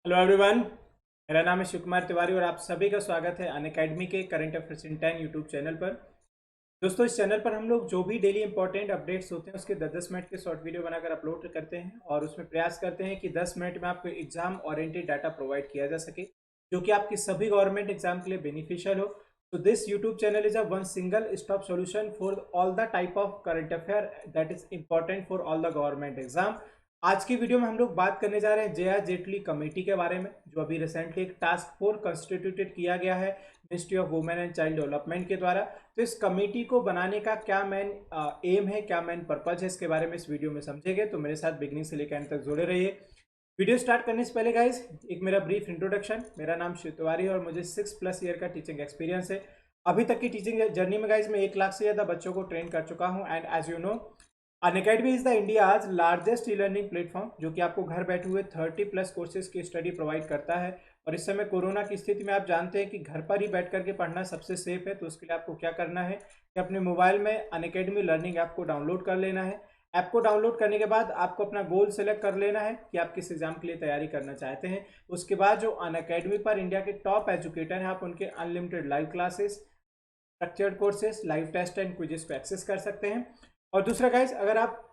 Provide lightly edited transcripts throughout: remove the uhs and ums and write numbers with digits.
Hello everyone. मेरा नाम है शिव कुमार तिवारी और आप सभी का स्वागत है अनअकैडमी के current affairs in 10 YouTube channel पर। दोस्तों, इस चैनल पर हम लोग जो भी डेली इंपॉर्टेंट अपडेट्स होते हैं उसके 10-10 मिनट के शॉर्ट वीडियो बनाकर अपलोड करते हैं और उसमें प्रयास करते हैं कि 10 मिनट में आपको एग्जाम ओरिएंटेड डाटा प्रोवाइड किया जा सके जो कि आपकी सभी गवर्नमेंट एग्जाम के लिए बेनिफिशियल हो। तो this YouTube channel is a one single stop solution for all the type of current affair that is important for all the government exam. आज की वीडियो में हम लोग बात करने जा रहे हैं जे.आर. जेटली कमेटी के बारे में, जो अभी रिसेंटली एक टास्क फोर्स कंस्टिट्यूटेड किया गया है ministry of women and child development के द्वारा। तो इस कमेटी को बनाने का क्या मेन एम है, क्या मेन पर्पज है, इसके बारे में इस वीडियो में समझेंगे। तो मेरे साथ बिगनिंग से लेकर एंड तक जुड़े रहिए। वीडियो स्टार्ट करने से पहले गाइज एक मेरा ब्रीफ इंट्रोडक्शन। मेरा नाम शिव तिवारी है और मुझे 6+ ईयर का टीचिंग एक्सपीरियंस है। अभी तक की टीचिंग जर्नी में गाइज मैं 1 लाख से ज़्यादा बच्चों को ट्रेन कर चुका हूँ। And as you know, Unacademy is the India's largest e learning platform जो कि आपको घर बैठे हुए 30+ कोर्सेज की स्टडी प्रोवाइड करता है। और इस समय कोरोना की स्थिति में आप जानते हैं कि घर पर ही बैठ करके पढ़ना सबसे सेफ है। तो उसके लिए आपको क्या करना है कि अपने मोबाइल में अनअकैडमी लर्निंग ऐप को डाउनलोड कर लेना है। ऐप को डाउनलोड करने के बाद आपको अपना गोल सेलेक्ट कर लेना है कि आप किस एग्जाम के लिए तैयारी करना चाहते हैं। उसके बाद जो अनअकैडमी पर इंडिया के टॉप एजुकेटर हैं, आप उनके unlimited live classes, structured courses, live test and quizzes को एक्सेस कर सकते हैं। और दूसरा गाइज, अगर आप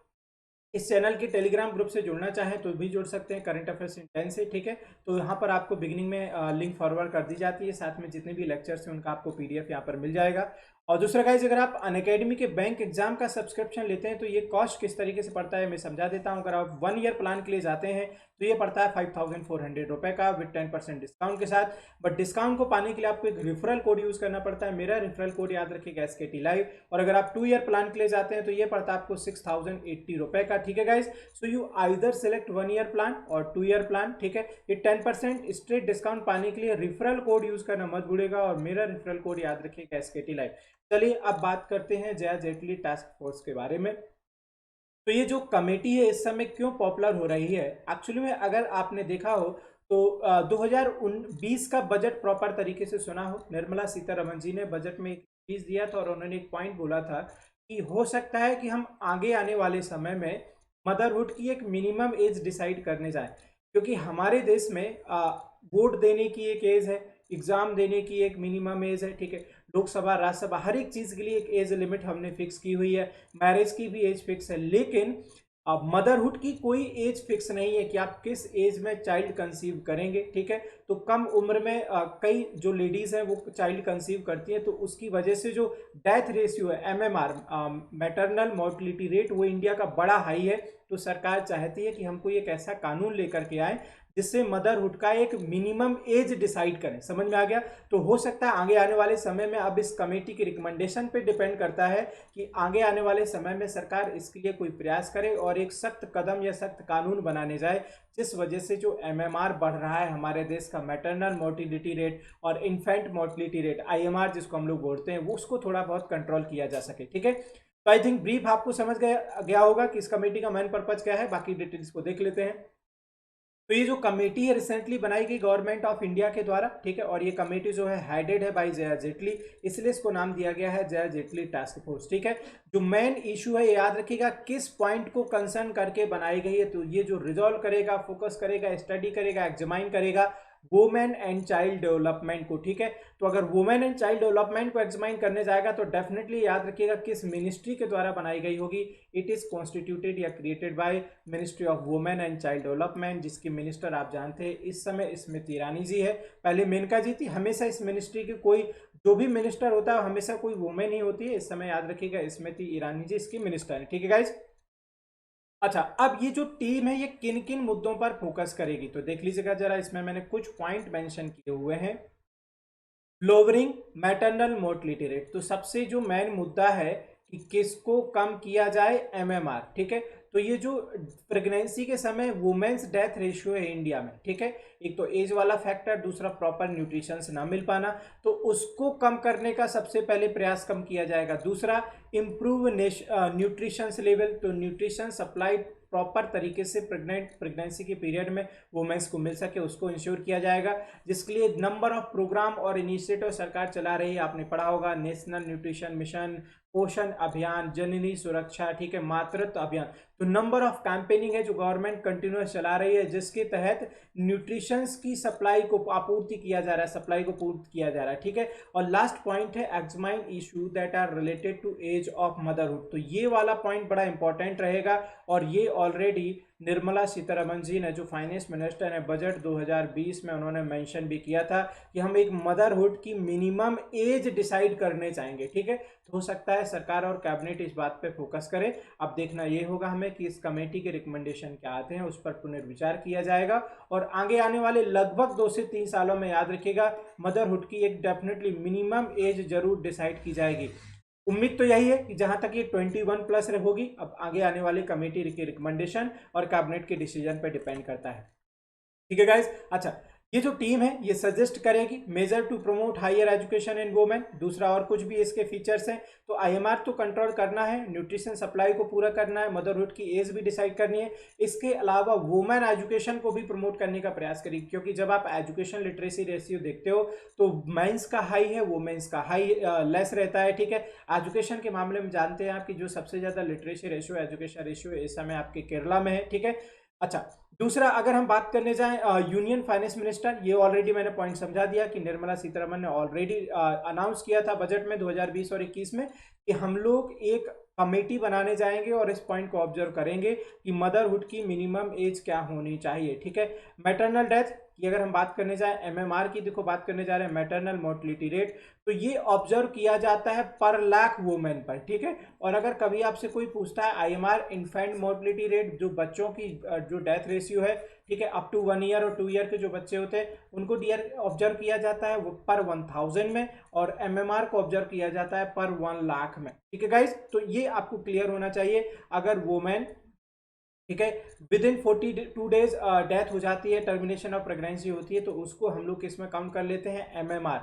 इस चैनल के टेलीग्राम ग्रुप से जुड़ना चाहें तो भी जुड़ सकते हैं करंट अफेयर्स इन 10 से, ठीक है। तो यहाँ पर आपको बिगिनिंग में लिंक फॉरवर्ड कर दी जाती है, साथ में जितने भी लेक्चर्स हैं उनका आपको पीडीएफ यहाँ पर मिल जाएगा। और दूसरा गाइज, अगर आप अनअकैडमी के बैंक एग्जाम का सब्सक्रिप्शन लेते हैं तो ये कॉस्ट किस तरीके से पड़ता है मैं समझा देता हूँ। अगर आप 1 ईयर प्लान के लिए जाते हैं तो ये पड़ता है 5400 रुपये का विद 10% डिस्काउंट के साथ। बट डिस्काउंट को पाने के लिए आपको एक रेफरल कोड यूज करना पड़ता है। मेरा रेफरल कोड याद रखिएगा SKT लाइव। और अगर आप 2 ईयर प्लान के लिए जाते हैं तो ये पड़ता है आपको 6080 रुपये का, ठीक है guys. So you either select 1 year plan और 2 ईयर प्लान, ठीक है। ये 10% स्ट्रेट डिस्काउंट पाने के लिए रेफरल कोड यूज करना मत भूलिएगा और मेरा रेफरल कोड याद रखिएगा SKT लाइव। चलिए अब बात करते हैं जे.आर. जेटली टास्क फोर्स के बारे में। तो ये जो कमेटी है इस समय क्यों पॉपुलर हो रही है, एक्चुअली में अगर आपने देखा हो तो 2020 का बजट प्रॉपर तरीके से सुना हो, निर्मला सीतारमण जी ने बजट में एक चीज दिया था और उन्होंने एक पॉइंट बोला था कि हो सकता है कि हम आगे आने वाले समय में मदरहुड की एक मिनिमम एज डिसाइड करने जाए, क्योंकि हमारे देश में वोट देने की एक एज है, एग्जाम देने की एक मिनिमम एज है, ठीक है। लोकसभा, राज्यसभा, हर एक चीज के लिए एक एज लिमिट हमने फिक्स की हुई है। मैरिज की भी एज फिक्स है, लेकिन अब मदरहुड की कोई एज फिक्स नहीं है कि आप किस एज में चाइल्ड कंसीव करेंगे, ठीक है। तो कम उम्र में कई जो लेडीज हैं वो चाइल्ड कंसीव करती हैं, तो उसकी वजह से जो डेथ रेशियो है MMR, मैटरनल मोर्टिलिटी रेट, वो इंडिया का बड़ा हाई है। तो सरकार चाहती है कि हमको एक ऐसा कानून लेकर के आए जिससे मदरहुड का एक मिनिमम एज डिसाइड करें। समझ में आ गया। तो हो सकता है आगे आने वाले समय में, अब इस कमेटी की रिकमेंडेशन पे डिपेंड करता है कि आगे आने वाले समय में सरकार इसके लिए कोई प्रयास करे और एक सख्त कदम या सख्त कानून बनाने जाए, जिस वजह से जो MMR बढ़ रहा है हमारे देश का, मैटरनल मोर्टिलिटी रेट और इन्फेंट मोर्टिलिटी रेट IMR जिसको हम लोग बोलते हैं, वो उसको थोड़ा बहुत कंट्रोल किया जा सके, ठीक है। तो आई थिंक ब्रीफ आपको समझ गया होगा कि इस कमेटी का मेन पर्पज क्या है। बाकी डिटेल्स को देख लेते हैं। तो ये जो कमेटी है रिसेंटली बनाई गई गवर्नमेंट ऑफ इंडिया के द्वारा, ठीक है। और ये कमेटी जो है हेडेड है बाय जे.आर. जेटली, इसलिए इसको नाम दिया गया है जे.आर. जेटली टास्क फोर्स, ठीक है। जो मेन इशू है याद रखिएगा किस पॉइंट को कंसर्न करके बनाई गई है। तो ये जो रिजॉल्व करेगा, फोकस करेगा, स्टडी करेगा, एग्जामाइन करेगा वुमेन एंड चाइल्ड डेवलपमेंट को, ठीक है। तो अगर वुमेन एंड चाइल्ड डेवलपमेंट को एग्जामाइन करने जाएगा तो डेफिनेटली याद रखिएगा किस मिनिस्ट्री के द्वारा बनाई गई होगी। इट इज कॉन्स्टिट्यूटेड या created by ministry of women and child development, जिसकी मिनिस्टर आप जानते हैं इस समय स्मृति ईरानी जी है। पहले मेनका जी थी। हमेशा इस मिनिस्ट्री की कोई जो भी मिनिस्टर होता है हमेशा कोई वुमेन ही होती है। इस समय याद रखिएगा स्मृति ईरानी जी इसकी मिनिस्टर है, ठीक है गाइज। अच्छा, अब ये जो टीम है ये किन किन मुद्दों पर फोकस करेगी तो देख लीजिएगा जरा। इसमें मैंने कुछ पॉइंट मेंशन किए हुए हैं। लोअरिंग मैटरनल मोर्टिलिटी रेट, तो सबसे जो मेन मुद्दा है कि किसको कम किया जाए, MMR, ठीक है। तो ये जो प्रेगनेंसी के समय वुमेन्स डेथ रेशियो है इंडिया में, ठीक है, एक तो एज वाला फैक्टर, दूसरा प्रॉपर न्यूट्रिशन ना मिल पाना, तो उसको कम करने का सबसे पहले प्रयास कम किया जाएगा। दूसरा, इम्प्रूव न्यूट्रिशन लेवल, तो न्यूट्रिशन सप्लाई प्रॉपर तरीके से प्रेगनेंसी के पीरियड में वुमेन्स को मिल सके उसको इंश्योर किया जाएगा, जिसके लिए नंबर ऑफ प्रोग्राम और इनिशिएटिव सरकार चला रही है। आपने पढ़ा होगा नेशनल न्यूट्रिशन मिशन, पोषण अभियान, जननी सुरक्षा, ठीक है, मातृत्व अभियान। तो नंबर ऑफ कैंपेनिंग है जो गवर्नमेंट कंटिन्यूस चला रही है, जिसके तहत न्यूट्रिशंस की सप्लाई को आपूर्ति किया जा रहा है, सप्लाई को पूर्ति किया जा रहा है, ठीक है। और लास्ट पॉइंट है examine issue that are related to age of motherhood. तो ये वाला पॉइंट बड़ा इंपॉर्टेंट रहेगा, और ये ऑलरेडी निर्मला सीतारमण जी ने, जो फाइनेंस मिनिस्टर है, बजट 2020 में उन्होंने मेंशन भी किया था कि हम एक मदरहुड की मिनिमम एज डिसाइड करने चाहेंगे, ठीक है। तो हो सकता है सरकार और कैबिनेट इस बात पे फोकस करे। अब देखना ये होगा हमें कि इस कमेटी के रिकमेंडेशन क्या आते हैं, उस पर पुनर्विचार किया जाएगा, और आगे आने वाले लगभग 2 से 3 सालों में याद रखिएगा मदरहुड की एक डेफिनेटली मिनिमम एज जरूर डिसाइड की जाएगी। उम्मीद तो यही है कि जहां तक ये 21 प्लस होगी, अब आगे आने वाली कमेटी के रिकमेंडेशन और कैबिनेट के डिसीजन पर डिपेंड करता है, ठीक है गाइज। अच्छा, ये जो टीम है ये सजेस्ट करेगी measure to promote higher education in women, दूसरा और कुछ भी इसके फीचर्स हैं। तो आईएमआर तो कंट्रोल करना है, न्यूट्रिशन सप्लाई को पूरा करना है, मदरहुड की एज भी डिसाइड करनी है, इसके अलावा वुमेन एजुकेशन को भी प्रमोट करने का प्रयास करेगी, क्योंकि जब आप एजुकेशन लिटरेसी रेशियो देखते हो तो मेंस का हाई है, वुमेन्स का हाई लेस रहता है, ठीक है। एजुकेशन के मामले में जानते हैं आप कि जो सबसे ज्यादा लिटरेसी रेशियो एजुकेशन रेशियो इस समय आपके केरला में है, ठीक है। अच्छा, दूसरा अगर हम बात करने जाएं यूनियन फाइनेंस मिनिस्टर, ये ऑलरेडी मैंने पॉइंट समझा दिया कि निर्मला सीतारमण ने ऑलरेडी अनाउंस किया था बजट में 2020 और 21 में कि हम लोग एक कमेटी बनाने जाएंगे और इस पॉइंट को ऑब्जर्व करेंगे कि मदरहुड की मिनिमम एज क्या होनी चाहिए, ठीक है। मैटरनल डेथ की अगर हम बात करने जाएं, एमएमआर की देखो बात करने जा रहे हैं, मैटरनल मोर्टलिटी रेट, तो ये ऑब्जर्व किया जाता है पर लाख वुमेन पर, ठीक है। और अगर कभी आपसे कोई पूछता है आईएमआर इन्फेंट मोर्टलिटी रेट, जो बच्चों की जो डेथ रेशियो है, ठीक है, अप टू 1 ईयर और 2 ईयर के जो बच्चे होते हैं उनको डियर ऑब्जर्व किया जाता है वो पर 1000 में, और एमएमआर को ऑब्जर्व किया जाता है पर 1 लाख में, ठीक है गाइज। तो ये आपको क्लियर होना चाहिए। अगर वुमेन, ठीक है, विद इन 42 डेज डेथ हो जाती है, टर्मिनेशन ऑफ प्रेगनेंसी होती है, तो उसको हम लोग किस में काउंट कर लेते हैं, एमएमआर,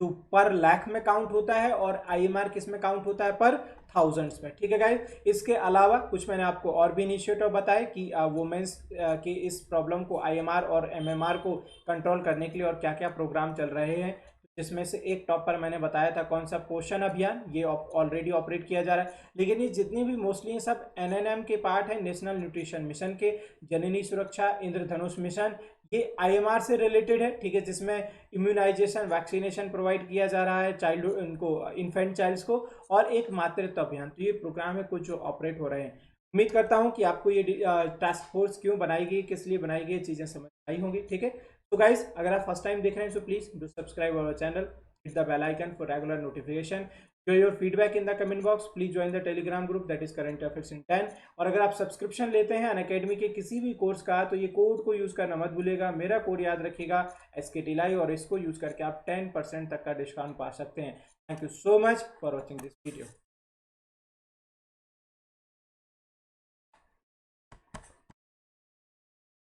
तो पर लाख में काउंट होता है, और आईएमआर किस में काउंट होता है, पर थाउजेंड्स में, ठीक है गाइस। इसके अलावा कुछ मैंने आपको और भी इनिशिएटिव बताए कि वुमेन्स की इस प्रॉब्लम को, आईएमआर और एमएमआर को कंट्रोल करने के लिए और क्या क्या प्रोग्राम चल रहे हैं, जिसमें से एक टॉप पर मैंने बताया था कौन सा, पोषण अभियान, ये ऑलरेडी ऑपरेट किया जा रहा है। लेकिन ये जितनी भी मोस्टली ये सब एनएनएम के पार्ट है, नेशनल न्यूट्रिशन मिशन के, जननी सुरक्षा, इंद्रधनुष मिशन, ये आईएमआर से रिलेटेड है, ठीक है, जिसमें इम्यूनाइजेशन, वैक्सीनेशन प्रोवाइड किया जा रहा है चाइल्डहुड, उनको इन्फेंट चाइल्ड्स को, और एक मातृत्व अभियान। तो ये प्रोग्राम है कुछ जो ऑपरेट हो रहे हैं। उम्मीद करता हूं कि आपको ये टास्क फोर्स क्यों बनाई गई, किस लिए बनाई गई, चीजें समझ आई होंगी, ठीक है। तो गाइज, अगर आप फर्स्ट टाइम देख रहे हैं तो please do subscribe our channel, hit the bell icon for regular notification. Share your feedback in the comment box. Please join the telegram group that is current affairs in 10. और अगर आप subscription लेते हैं Unacademy के किसी भी course का, तो ये कोड को यूज करना मत भूलिएगा, मेरा कोड याद रखिएगा SKT Live, और इसको यूज करके आप 10% तक का डिस्काउंट पा सकते हैं। Thank you so much for watching this video.